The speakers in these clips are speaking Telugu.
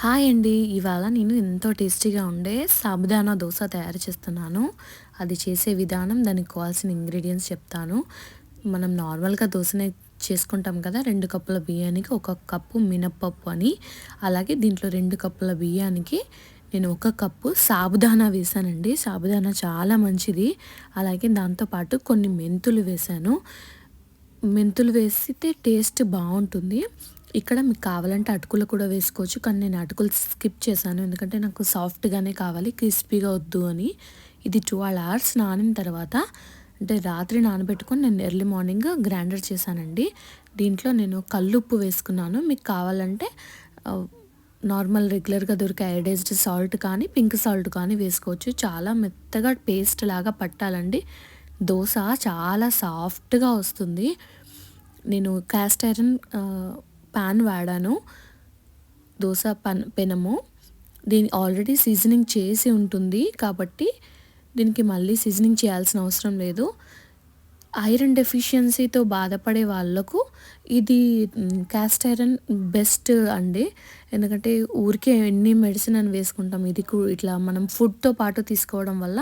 హాయ్ అండి. ఇవాళ నేను ఎంతో టేస్టీగా ఉండే సాబుదానా దోస తయారు చేస్తున్నాను. అది చేసే విధానం, దానికి కావాల్సిన ఇంగ్రీడియెంట్స్ చెప్తాను. మనం నార్మల్‌గా దోసని చేసుకుంటాం కదా! 2 కప్పుల బియ్యానికి 1 కప్పు మినపప్పు అని, అలాగే దీంట్లో 2 కప్పుల బియ్యానికి నేను 1 కప్పు సాబుదానా వేశానండి. సాబుదానా చాలా మంచిది. అలాగే దాంతో పాటు కొన్ని మెంతులు వేశాను. మెంతులు వేసితే టేస్ట్ బావుంటుంది. ఇక్కడ మీకు కావాలంటే అటుకులు కూడా వేసుకోవచ్చు. కానీ నేను అటుకులు స్కిప్ చేశాను. ఎందుకంటే నాకు సాఫ్ట్‌గానే కావాలి, క్రిస్పీగా వద్దు అని. ఇది 12 అవర్స్ నానిన తర్వాత, అంటే రాత్రి నానబెట్టుకొని నేను ఎర్లీ మార్నింగ్ గ్రైండర్ చేశానండి. దీంట్లో నేను కల్లుప్పు వేసుకున్నాను. మీకు కావాలంటే నార్మల్ రెగ్యులర్‌గా దొరికే అయోడైజ్డ్ సాల్ట్ కానీ, పింక్ సాల్ట్ కానీ వేసుకోవచ్చు. చాలా మెత్తగా పేస్ట్ లాగా పట్టాలండి. దోస చాలా సాఫ్ట్‌గా వస్తుంది. నేను కాస్ట్ ఐరన్ పాన్ వాడాను. దోస పెనము. దీని ఆల్రెడీ సీజనింగ్ చేసి ఉంటుంది కాబట్టి దీనికి మళ్ళీ సీజనింగ్ చేయాల్సిన అవసరం లేదు. ఐరన్ డెఫిషియన్సీతో బాధపడే వాళ్ళకు ఇది కాస్ట్ ఐరన్ బెస్ట్ అండి. ఎందుకంటే ఊరికే ఎన్ని మెడిసిన్ అని వేసుకుంటాం. ఇది ఇట్లా మనం ఫుడ్‌తో పాటు తీసుకోవడం వల్ల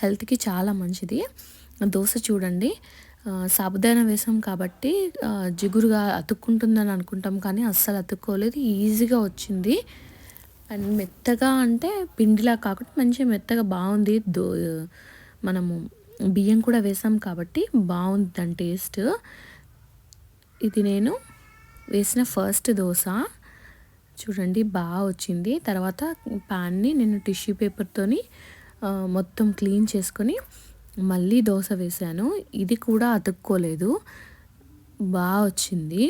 హెల్త్‌కి చాలా మంచిది. దోస చూడండి, సాబుదానా వేసాం కాబట్టి జిగురుగా అతుక్కుంటుందని అనుకుంటాం, కానీ అస్సలు అతుక్కోలేదు. ఈజీగా వచ్చింది. అండ్ మెత్తగా అంటే పిండిలా కాకుండా మంచిగా మెత్తగా బాగుంది. మనము బియ్యం కూడా వేసాం కాబట్టి బాగుంది దాని టేస్ట్. ఇది నేను వేసిన ఫస్ట్ దోస చూడండి, బాగా వచ్చింది. తర్వాత ప్యాన్ని నేను టిష్యూ పేపర్తోని మొత్తం క్లీన్ చేసుకొని మళ్ళీ దోస వేసాను. ఇది కూడా అతుక్కోలేదు, బాగా వచ్చింది.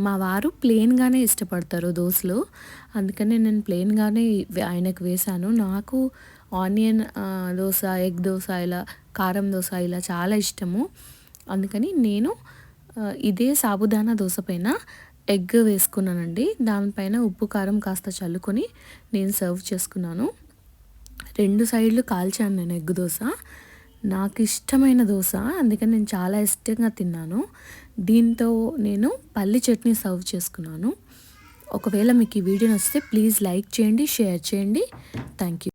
మా వారు ప్లెయిన్‌గానే ఇష్టపడతారు దోసలు, అందుకని నేను ప్లెయిన్‌గానే ఆయనకు వేశాను. నాకు ఆనియన్ దోస, ఎగ్ దోస, ఇలా కారం దోస ఇలా చాలా ఇష్టము. అందుకని నేను ఇదే సాబుదానా దోస పైన ఎగ్ వేసుకున్నానండి. దానిపైన ఉప్పు కారం కాస్త చల్లుకొని నేను సర్వ్ చేసుకున్నాను. 2 సైడ్లు కాల్చాను నేను ఎగ్ దోస. నాకు ఇష్టమైన దోస, అందుకని నేను చాలా ఇష్టంగా తిన్నాను. దీంతో నేను పల్లి చట్నీ సర్వ్ చేసుకున్నాను. ఒకవేళ మీకు ఈ వీడియో నచ్చితే ప్లీజ్ లైక్ చేయండి, షేర్ చేయండి. Thank you.